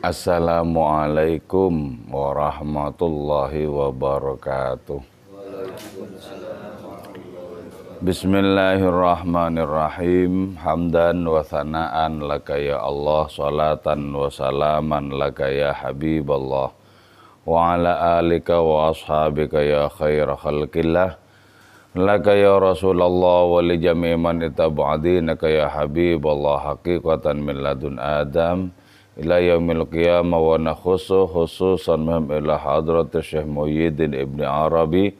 Assalamualaikum warahmatullahi wabarakatuh. Bismillahirrahmanirrahim. Hamdan wa thana'an laka ya Allah, salatan wa salaman laka ya Habiballah, wa ala alika wa ashabika ya khaira khalqillah, laka ya Rasulullah wa li jami' man itaba'adinaka ya Habiballah, haqiqatan min ladun Adam ila yaumil qiyamah, wa nakhusu khususan ila hadrat Syekh Muhyiddin Ibn Arabi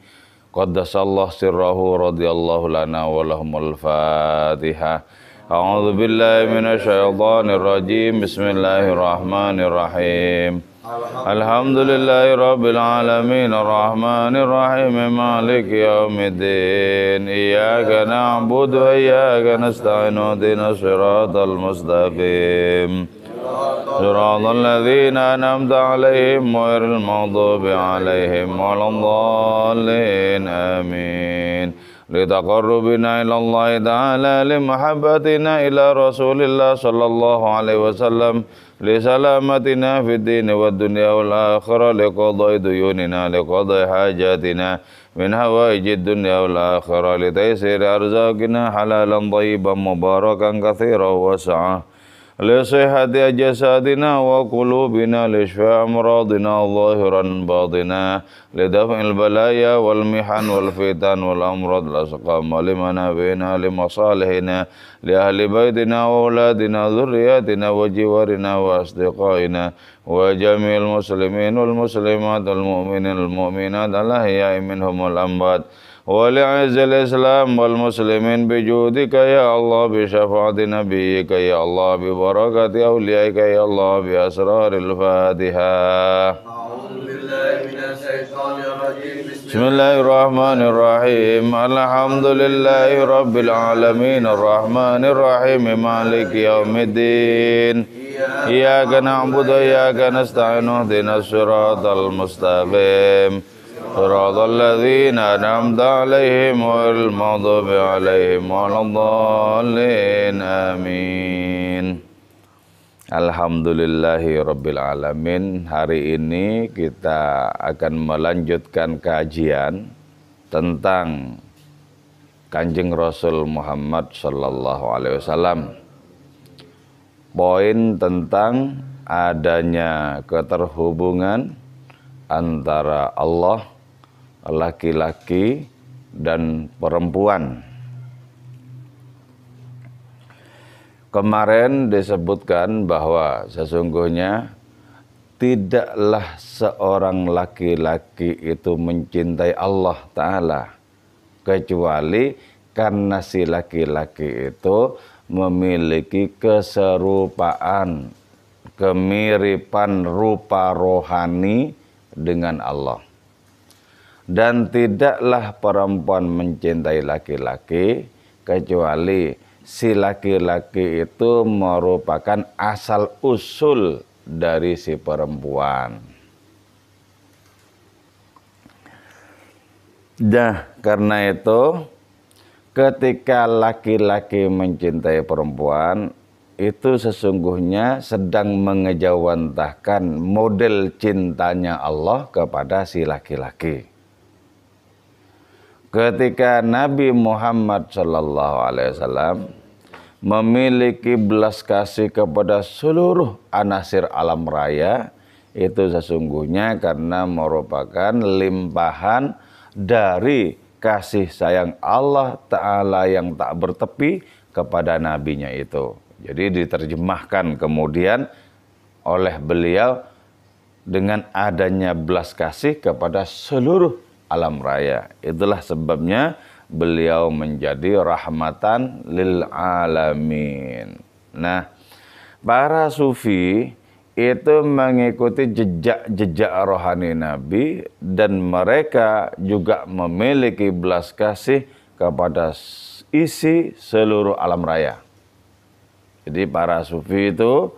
qaddasallahu sirrahu radhiyallahu lana wa lahumul Fatihah. A'udzu billahi minasyaitonir rajim. Bismillahirrahmanirrahim. Alhamdulillahi rabbil alamin arrahmanir rahim maliki yaumiddin. Iyyaka na'budu wa iyyaka nasta'in ihdinas siratal mustaqim. Siratal ladzina an'amta 'alaihim ghairil maghdubi 'alaihim waladdallin. Amin. Litaqarrubina ila Allah ta'ala limahabbatina ila Rasulillah sallallahu alaihi wasallam, li salamatina fid din wad dunya wal akhirah, li qada'i duyunina, li qada'i hajatina min hawaijid dunya wal akhirah, li taysiri arzaqina halalan thayyiban mubarakan katsiran wasi'an, li sihhati jasadina wa qulubina, li shifaa'i amradina zahiran batina, li daf'il balaya wal mihan wal fitan wal amrad wal asqam, li manafina li masalihina, li ahli baitina wa auladina dzurriyyatina wa jiwarina wa asdiqaina wa jami'il muslimin wal muslimat wal mu'minin wal mu'minat al ahya'i minhum wal amwat, wa li'izil islam wal muslimin bijudika ya Allah, bi syafaati nabiyyika ya Allah, bi barakati awliyaika ya Allah, bi asraril Fatihah. A'udzu billahi minasy syaithanir rajim. Bismillahirrahmanirrahim. Alhamdulillahi rabbil alamin arrahmanir rahim maliki yaumiddin. Iyyaka na'budu wa iyyaka nasta'in ihdinas siratal mustaqim. Siratal ladzina an'amta 'alaihim ghairil maghdubi 'alaihim waladdallin. Amin. Alhamdulillahi rabbil alamin. Hari ini kita akan melanjutkan kajian tentang Kanjeng Rasul Muhammad sallallahu alaihi wasallam. Poin tentang adanya keterhubungan antara Allah, laki-laki dan perempuan. Kemarin disebutkan bahwa sesungguhnya tidaklah seorang laki-laki itu mencintai Allah Ta'ala kecuali karena si laki-laki itu memiliki keserupaan, kemiripan rupa rohani dengan Allah. Dan tidaklah perempuan mencintai laki-laki kecuali si laki-laki itu merupakan asal usul dari si perempuan. Nah, karena itu ketika laki-laki mencintai perempuan, itu sesungguhnya sedang mengejawantahkan model cintanya Allah kepada si laki-laki. Ketika Nabi Muhammad SAW memiliki belas kasih kepada seluruh anasir alam raya, itu sesungguhnya karena merupakan limpahan dari kasih sayang Allah Ta'ala yang tak bertepi kepada nabinya itu. Jadi diterjemahkan kemudian oleh beliau dengan adanya belas kasih kepada seluruh alam raya. Itulah sebabnya beliau menjadi rahmatan lil alamin. Nah, para sufi itu mengikuti jejak-jejak rohani Nabi dan mereka juga memiliki belas kasih kepada isi seluruh alam raya. Jadi para sufi itu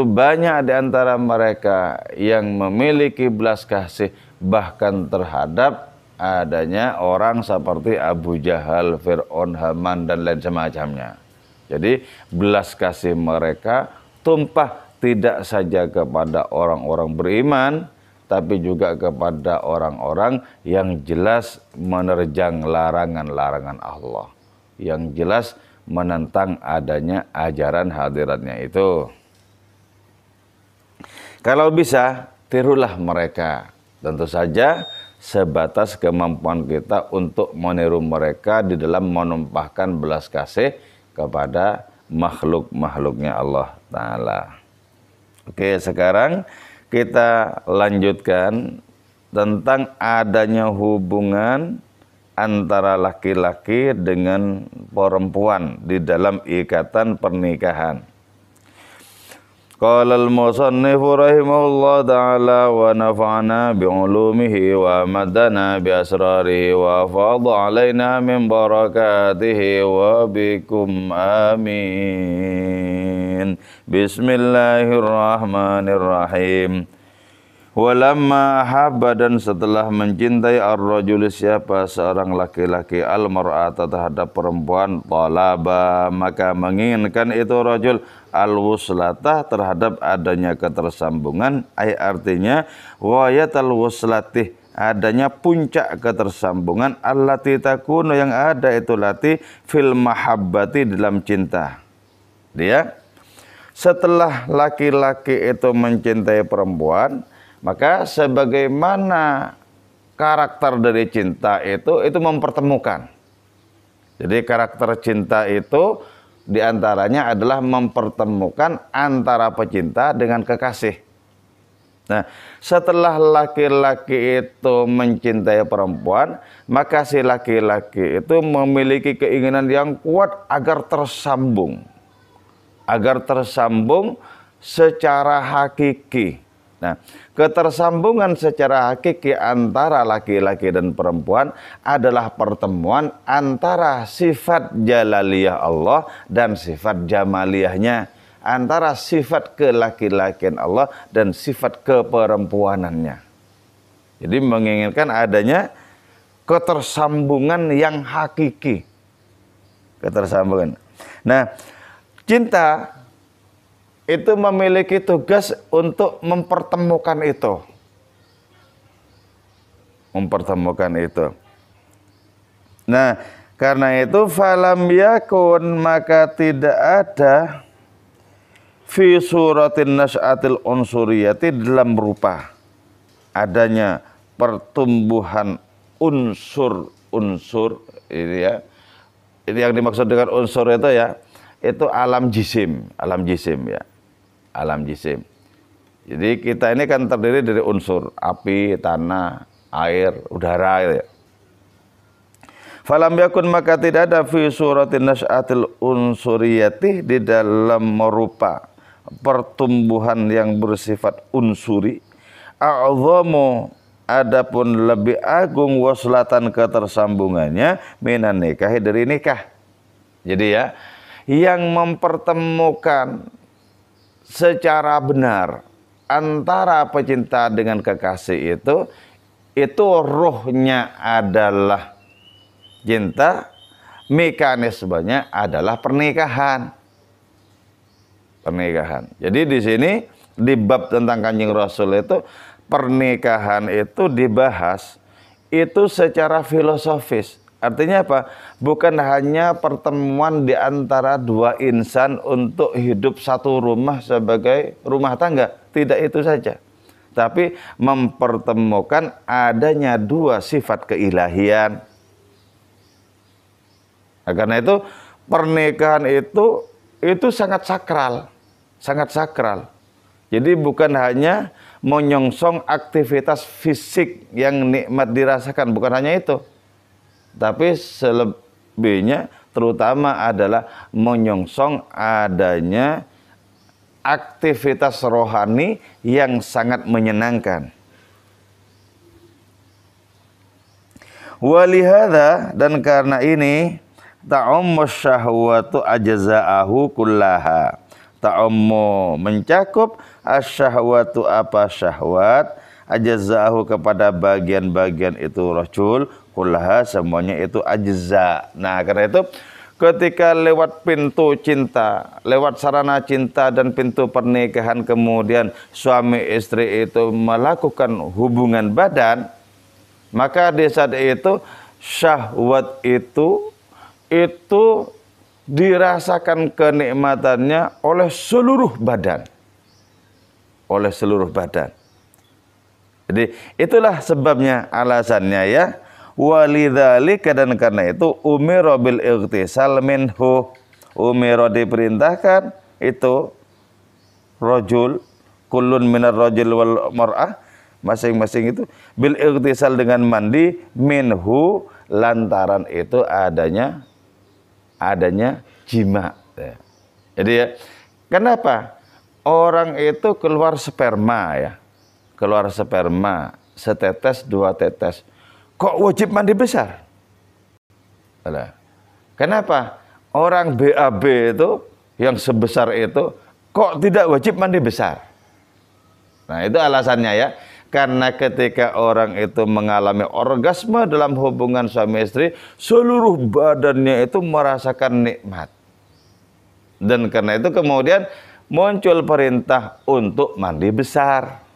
banyak di antara mereka yang memiliki belas kasih bahkan terhadap adanya orang seperti Abu Jahal, Fir'aun, Haman dan lain semacamnya. Jadi belas kasih mereka tumpah tidak saja kepada orang-orang beriman, tapi juga kepada orang-orang yang jelas menerjang larangan-larangan Allah, yang jelas menentang adanya ajaran hadiratnya itu. Kalau bisa, tirulah mereka. Tentu saja sebatas kemampuan kita untuk meniru mereka di dalam menumpahkan belas kasih kepada makhluk-makhluknya Allah Ta'ala. Oke, sekarang kita lanjutkan tentang adanya hubungan antara laki-laki dengan perempuan di dalam ikatan pernikahan. Qala al-musannif rahimahullah ta'ala wa nafa'ana bi'ulumihi wa madana bi'asrarihi wa fadha alaina min barakatihi wa bikum amin. Bismillahirrahmanirrahim. Walamma ahabba, dan setelah mencintai ar-rajul, siapa seorang laki-laki, al-mar'ata terhadap perempuan, talaba, maka menginginkan itu rajul al-wuslata terhadap adanya ketersambungan, artinya wayatal wuslatih, adanya puncak ketersambungan, allati takunu, yang ada itu lati fil mahabbati, dalam cinta. Dia setelah laki-laki itu mencintai perempuan, maka sebagaimana karakter dari cinta itu mempertemukan. Jadi karakter cinta itu diantaranya adalah mempertemukan antara pecinta dengan kekasih. Nah, setelah laki-laki itu mencintai perempuan, maka si laki-laki itu memiliki keinginan yang kuat agar tersambung. Agar tersambung secara hakiki. Nah, ketersambungan secara hakiki antara laki-laki dan perempuan adalah pertemuan antara sifat jalaliyah Allah dan sifat jamaliyahnya, antara sifat kelaki-lakian Allah dan sifat keperempuanannya. Jadi menginginkan adanya ketersambungan yang hakiki. Ketersambungan. Nah, cinta itu memiliki tugas untuk mempertemukan itu. Mempertemukan itu. Nah, karena itu falam yakun, maka tidak ada fi suratin nas'atil unsuriyati, dalam berupa adanya pertumbuhan unsur-unsur ini ya. Ini yang dimaksud dengan unsur itu ya, itu alam jisim ya. Alam jisim. Jadi kita ini kan terdiri dari unsur api, tanah, air, udara ya. Falam yakun, maka tidak ada fi suratin nas'atil unsuriyati, di dalam merupa pertumbuhan yang bersifat unsuri, a'zamu, adapun lebih agung, waslatan ketersambungannya, minan nikahi, dari nikah. Jadi ya, yang mempertemukan secara benar antara pecinta dengan kekasih itu ruhnya adalah cinta, mekanismenya adalah pernikahan. Pernikahan. Jadi di sini di bab tentang Kanjeng Rasul itu, pernikahan itu dibahas itu secara filosofis. Artinya apa? Bukan hanya pertemuan di antara dua insan untuk hidup satu rumah sebagai rumah tangga. Tidak itu saja. Tapi mempertemukan adanya dua sifat keilahian. Nah, karena itu pernikahan itu sangat sakral. Sangat sakral. Jadi bukan hanya menyongsong aktivitas fisik yang nikmat dirasakan. Bukan hanya itu. Tapi selebihnya terutama adalah menyongsong adanya aktivitas rohani yang sangat menyenangkan. Walihada, dan karena ini, ta'ummu syahwatu ajza'ahu kullaha. Ta'ummu, mencakup asyahwatu, apa syahwat, ajza'ahu, kepada bagian-bagian itu rajul, kullaha, semuanya itu ajza. Nah, karena itu ketika lewat pintu cinta, lewat sarana cinta dan pintu pernikahan, kemudian suami istri itu melakukan hubungan badan, maka di saat itu syahwat itu dirasakan kenikmatannya oleh seluruh badan. Oleh seluruh badan. Jadi itulah sebabnya, alasannya ya. Walidzalika, dan karena itu umira bil ightisal minhu, umira diperintahkan itu rajul, kullun minar rajul wal mar'ah, masing-masing itu bil ightisal dengan mandi, minhu lantaran itu adanya jima. Jadi ya, kenapa orang itu keluar sperma ya, keluar sperma setetes dua tetes, kok wajib mandi besar? Kenapa orang BAB itu yang sebesar itu kok tidak wajib mandi besar? Nah, itu alasannya ya. Karena ketika orang itu mengalami orgasme dalam hubungan suami istri, seluruh badannya itu merasakan nikmat. Dan karena itu kemudian muncul perintah untuk mandi besar.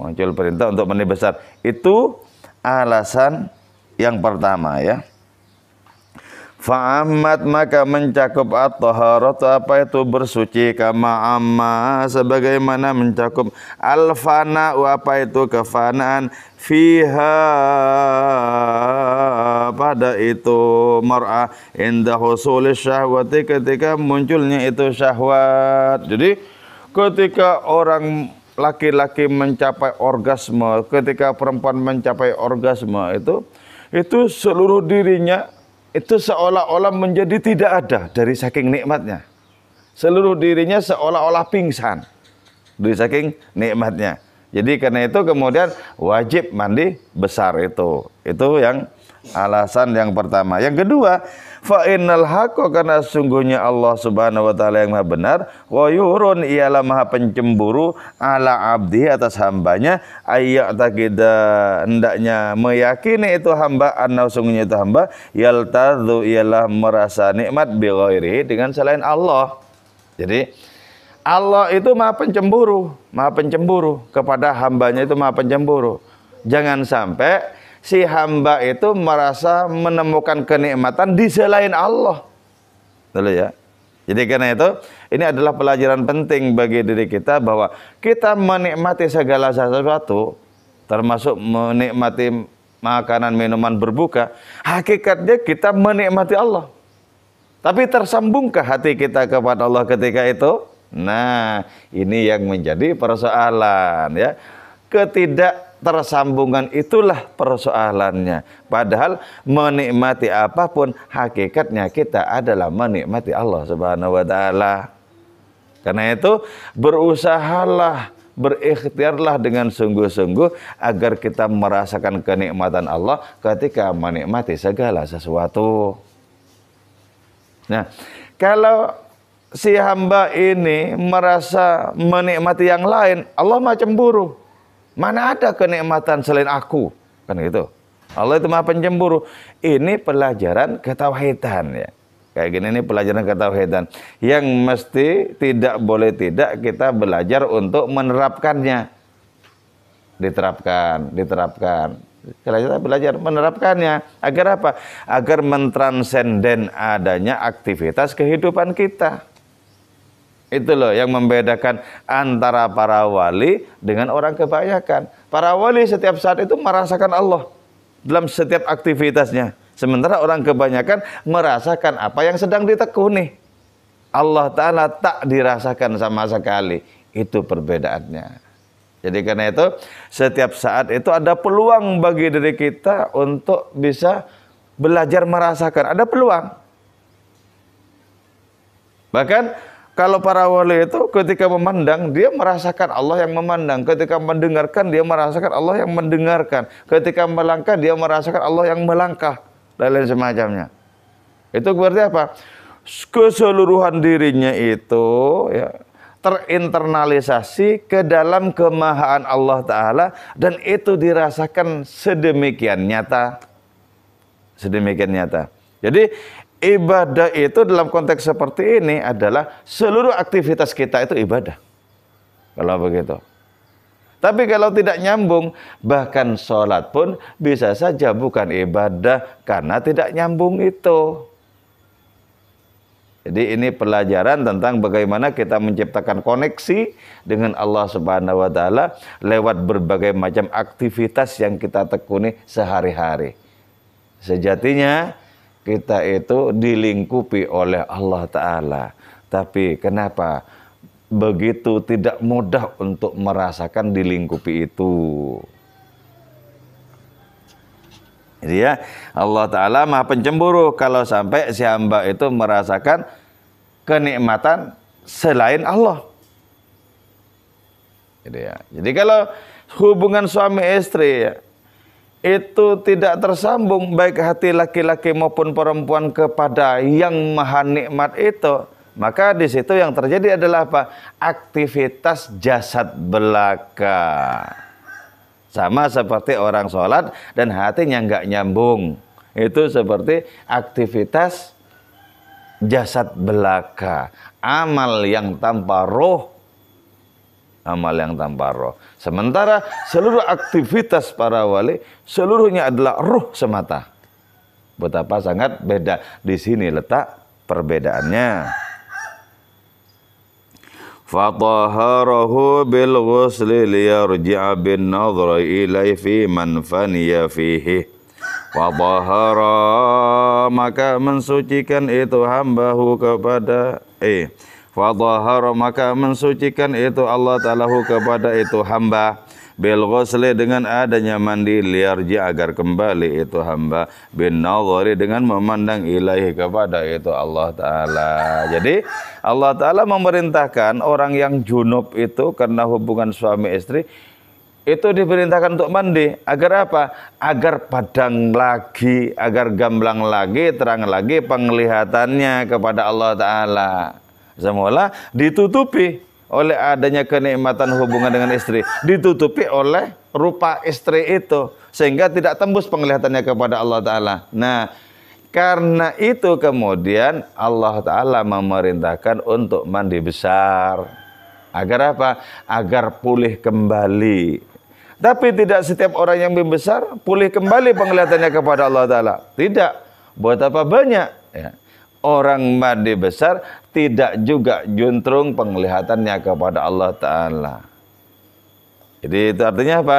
Muncul perintah untuk mandi besar. Itu alasan yang pertama ya. Fa'ammat, maka mencakup at-taharatu, apa itu bersuci, kama amma, sebagaimana mencakup al-fana'u, apa itu kefanaan, fiha, pada itu mar'ah, inda husulis syahwati, ketika munculnya itu syahwat. Jadi ketika orang laki-laki mencapai orgasme, ketika perempuan mencapai orgasme, itu seluruh dirinya itu seolah-olah menjadi tidak ada dari saking nikmatnya. Seluruh dirinya seolah-olah pingsan dari saking nikmatnya. Jadi karena itu kemudian wajib mandi besar itu. Itu yang alasan yang pertama. Yang kedua, fa innal haqqa, karena sungguhnya Allah Subhanahu wa taala yang Maha benar, wa yurun, ialah Maha pencemburu, ala abdi, atas hambanya, ayyataqida, hendaknya meyakini itu hamba, anna, sungguhnya itu hamba, yaltadzu, ialah merasa nikmat, bi ghairihi, dengan selain Allah. Jadi Allah itu Maha pencemburu kepada hambanya, itu Maha pencemburu. Jangan sampai si hamba itu merasa menemukan kenikmatan di selain Allah. Betul ya? Jadi karena itu, ini adalah pelajaran penting bagi diri kita, bahwa kita menikmati segala sesuatu, termasuk menikmati makanan, minuman, berbuka, hakikatnya kita menikmati Allah. Tapi tersambungkah hati kita kepada Allah ketika itu? Nah, ini yang menjadi persoalan ya. Ketidaktersambungan itulah persoalannya. Padahal menikmati apapun, hakikatnya kita adalah menikmati Allah Subhanahu wa taala. Karena itu berusahalah, berikhtiarlah dengan sungguh-sungguh agar kita merasakan kenikmatan Allah ketika menikmati segala sesuatu. Nah, kalau si hamba ini merasa menikmati yang lain, Allah Maha cemburu. Mana ada kenikmatan selain aku? Kan gitu. Allah itu Maha pencemburu. Ini pelajaran ketauhidan ya. Kayak gini, ini pelajaran ketauhidan yang mesti tidak boleh tidak kita belajar untuk menerapkannya. Diterapkan. Kita belajar menerapkannya. Agar apa? Agar mentransenden adanya aktivitas kehidupan kita. Itu loh yang membedakan antara para wali dengan orang kebanyakan. Para wali setiap saat itu merasakan Allah dalam setiap aktivitasnya. Sementara orang kebanyakan merasakan apa yang sedang ditekuni. Allah Ta'ala tak dirasakan sama sekali. Itu perbedaannya. Jadi karena itu, setiap saat itu ada peluang bagi diri kita untuk bisa belajar merasakan. Ada peluang. Bahkan kalau para wali itu ketika memandang, dia merasakan Allah yang memandang. Ketika mendengarkan, dia merasakan Allah yang mendengarkan. Ketika melangkah, dia merasakan Allah yang melangkah. Dan lain semacamnya. Itu berarti apa? Keseluruhan dirinya itu ya, terinternalisasi ke dalam kemahaan Allah Ta'ala. Dan itu dirasakan sedemikian nyata. Sedemikian nyata. Jadi ibadah itu dalam konteks seperti ini adalah seluruh aktivitas kita itu ibadah. Kalau begitu. Tapi kalau tidak nyambung, bahkan sholat pun bisa saja bukan ibadah karena tidak nyambung itu. Jadi ini pelajaran tentang bagaimana kita menciptakan koneksi dengan Allah Subhanahu wa taala lewat berbagai macam aktivitas yang kita tekuni sehari-hari. Sejatinya kita itu dilingkupi oleh Allah taala. Tapi kenapa begitu tidak mudah untuk merasakan dilingkupi itu? Jadi ya, Allah Ta'ala maha pencemburu kalau sampai si hamba itu merasakan kenikmatan selain Allah. Jadi kalau hubungan suami istri ya, itu tidak tersambung baik hati laki-laki maupun perempuan kepada yang maha nikmat itu, maka di situ yang terjadi adalah apa? Aktivitas jasad belaka. Sama seperti orang sholat dan hatinya nggak nyambung. Itu seperti aktivitas jasad belaka. Amal yang tanpa roh. Amal yang tanpa roh. Sementara seluruh aktivitas para wali, seluruhnya adalah roh semata. Betapa sangat beda. Di sini letak perbedaannya. Fataharahu bil ghusli liyarji'a bin nadhra ilai fi man faniya fihi. Fatahara, maka mensucikan itu hambahu kepada Fatahara, maka mensucikan itu Allah Ta'ala kepada itu hamba bil ghusli, dengan adanya mandi, liyarji, agar kembali itu hamba bin nadhari, dengan memandang ilahi, kepada itu Allah Ta'ala. Jadi Allah Ta'ala memerintahkan orang yang junub itu karena hubungan suami istri itu diperintahkan untuk mandi. Agar apa? Agar padang lagi, agar gamblang lagi, terang lagi penglihatannya kepada Allah Ta'ala. Semula ditutupi oleh adanya kenikmatan hubungan dengan istri, ditutupi oleh rupa istri itu, sehingga tidak tembus penglihatannya kepada Allah Ta'ala. Nah, karena itu kemudian Allah Ta'ala memerintahkan untuk mandi besar. Agar apa? Agar pulih kembali. Tapi tidak setiap orang yang membesar pulih kembali penglihatannya kepada Allah Ta'ala. Tidak. Buat apa banyak ya, orang mandi besar tidak juga juntrung penglihatannya kepada Allah Ta'ala. Jadi itu artinya apa?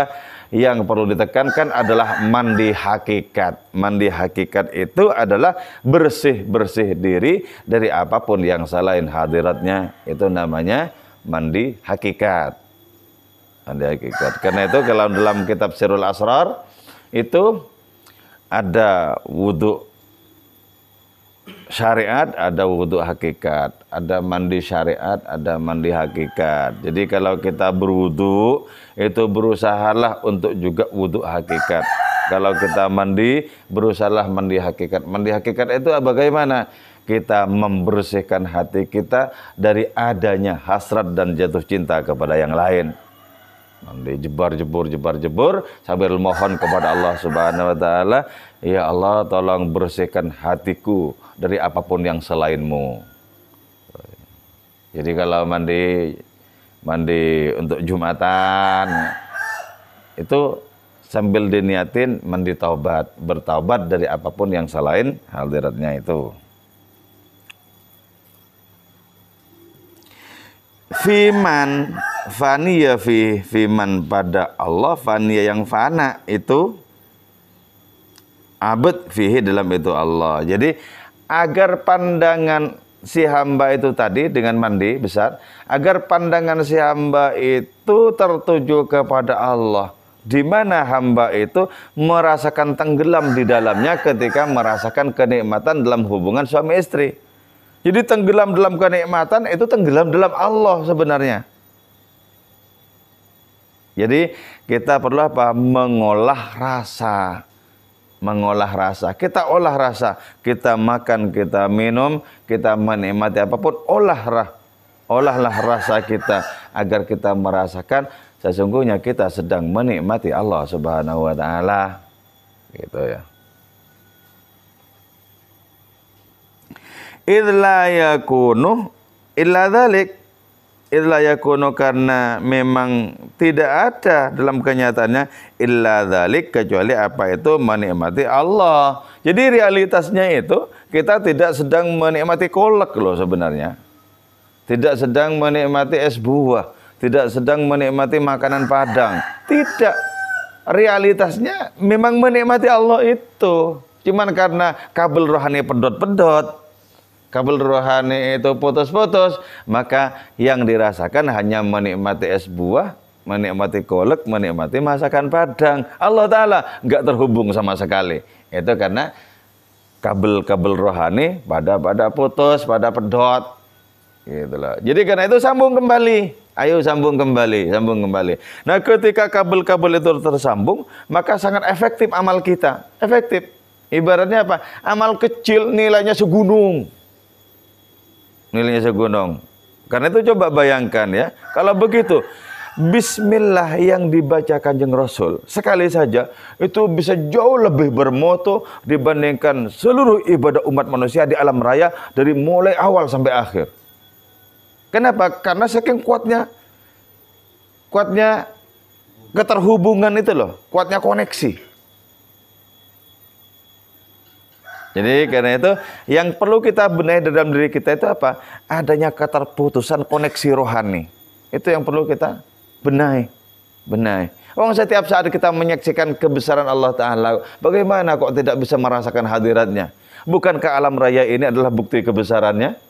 Yang perlu ditekankan adalah mandi hakikat. Mandi hakikat itu adalah bersih-bersih diri dari apapun yang selain hadiratnya. Itu namanya mandi hakikat. Mandi hakikat. Karena itu kalau dalam kitab Sirul Asrar itu ada wudhu syariat, ada wudhu hakikat, ada mandi syariat, ada mandi hakikat. Jadi kalau kita berwudhu itu berusahalah untuk juga wudhu hakikat. Kalau kita mandi, berusahalah mandi hakikat. Mandi hakikat itu bagaimana? Kita membersihkan hati kita dari adanya hasrat dan jatuh cinta kepada yang lain. Mandi jebar-jebur sambil mohon kepada Allah Subhanahu wa taala, ya Allah tolong bersihkan hatiku dari apapun yang selainmu. Jadi kalau mandi untuk Jumatan itu sambil diniatin mandi taubat, bertaubat dari apapun yang selain hadiratnya itu. Fiman faniya fiman, pada Allah, faniya yang fana itu, abad fihi, dalam itu Allah. Jadi agar pandangan si hamba itu tadi dengan mandi besar, agar pandangan si hamba itu tertuju kepada Allah, di mana hamba itu merasakan tenggelam di dalamnya ketika merasakan kenikmatan dalam hubungan suami istri. Jadi tenggelam dalam kenikmatan itu tenggelam dalam Allah sebenarnya. Jadi kita perlu apa? Mengolah rasa. Mengolah rasa. Kita olah rasa. Kita makan, kita minum, kita menikmati apapun. Olahlah rasa kita agar kita merasakan sesungguhnya kita sedang menikmati Allah Subhanahu wa taala. Gitu ya. idla yakunu illa dzalik, idla yakunu karena memang tidak ada dalam kenyataannya illa dzalik kecuali apa itu menikmati Allah. Jadi realitasnya itu kita tidak sedang menikmati kolak loh sebenarnya. Tidak sedang menikmati es buah, tidak sedang menikmati makanan Padang. Tidak. Realitasnya memang menikmati Allah itu. Cuman karena kabel rohani pedot-pedot, kabel rohani itu putus-putus, maka yang dirasakan hanya menikmati es buah, menikmati kolak, menikmati masakan Padang. Allah Ta'ala nggak terhubung sama sekali. Itu karena kabel-kabel rohani pada putus, pada pedot. Gitu loh. Jadi karena itu sambung kembali. Ayo sambung kembali, sambung kembali. Nah ketika kabel-kabel itu tersambung, maka sangat efektif amal kita. Efektif. Ibaratnya apa? Amal kecil nilainya segunung. Nilainya segunung. Karena itu coba bayangkan ya. Kalau begitu, Bismillah yang dibaca Kanjeng Rasul sekali saja itu bisa jauh lebih bermutu dibandingkan seluruh ibadah umat manusia di alam raya dari mulai awal sampai akhir. Kenapa? Karena saking kuatnya keterhubungan itu loh, kuatnya koneksi. Jadi karena itu yang perlu kita benahi dalam diri kita itu apa? Adanya keterputusan koneksi rohani. Itu yang perlu kita benahi. Setiap saat kita menyaksikan kebesaran Allah Ta'ala, bagaimana kok tidak bisa merasakan hadiratnya? Bukankah alam raya ini adalah bukti kebesarannya?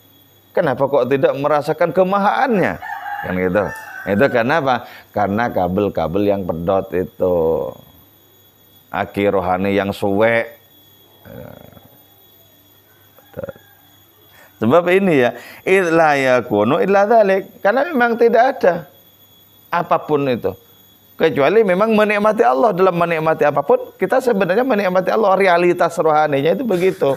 Kenapa kok tidak merasakan kemahaannya? Kan gitu. Itu karena apa? Karena kabel-kabel yang pedot itu. Aki rohani yang suwe. Sebab ini ya, idla yakunu illa dzalik, karena memang tidak ada apapun itu kecuali memang menikmati Allah. Dalam menikmati apapun kita sebenarnya menikmati Allah, realitas rohaninya itu begitu.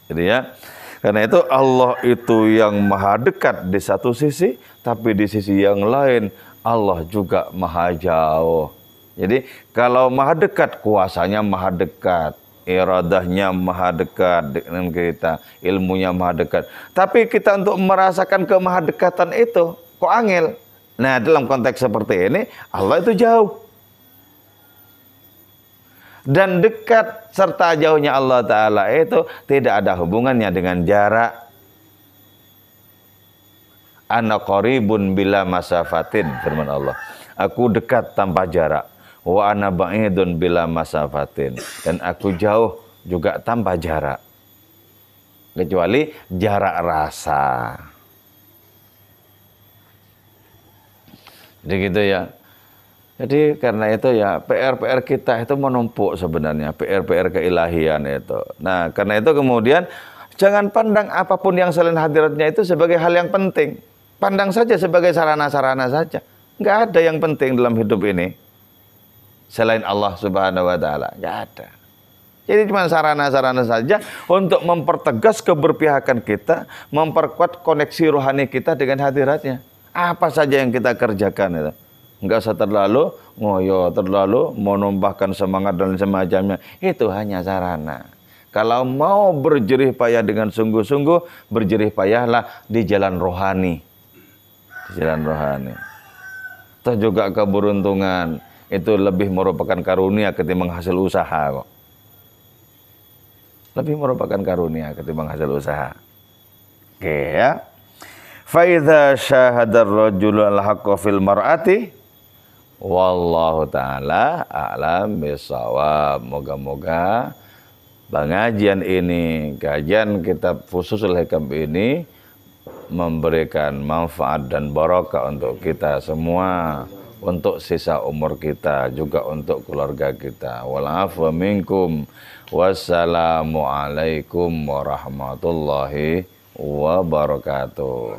Jadi ya, karena itu Allah itu yang maha dekat di satu sisi, tapi di sisi yang lain Allah juga maha jauh. Jadi kalau maha dekat, kuasanya maha dekat, iradahnya maha dekat dengan kita, ilmunya maha dekat. Tapi kita untuk merasakan kemahadekatan itu kok angel. Nah, dalam konteks seperti ini Allah itu jauh. Dan dekat serta jauhnya Allah Ta'ala itu tidak ada hubungannya dengan jarak. Ana qaribun bila masafatin, firman Allah. Aku dekat tanpa jarak. Wa ana ba'idun bila masafatin, dan aku jauh juga tanpa jarak, kecuali jarak rasa. Jadi gitu ya. Jadi karena itu ya PR kita itu menumpuk sebenarnya, PR keilahian itu. Nah karena itu kemudian jangan pandang apapun yang selain hadiratnya itu sebagai hal yang penting. Pandang saja sebagai sarana-sarana saja. Nggak ada yang penting dalam hidup ini selain Allah Subhanahu wa Ta'ala, nggak ada. Jadi cuma sarana-sarana saja untuk mempertegas keberpihakan kita, memperkuat koneksi rohani kita dengan hadiratnya. Apa saja yang kita kerjakan itu, nggak usah terlalu ngoyo, terlalu menumpahkan semangat dan semacamnya. Itu hanya sarana. Kalau mau berjerih payah dengan sungguh-sungguh, berjerih payahlah di jalan rohani, di jalan rohani. Toh juga keberuntungan itu lebih merupakan karunia ketimbang hasil usaha kok. Lebih merupakan karunia ketimbang hasil usaha. Oke ya. Fa idza syahadar rajulu al-haqqa fil mar'ati wallahu taala a'lam bisawab. Moga-moga pengajian ini, kajian kitab Fususul Hikam ini memberikan manfaat dan barokah untuk kita semua, untuk sisa umur kita, juga untuk keluarga kita. Wal afwa minkum. Wassalamu alaikum warahmatullahi wabarakatuh.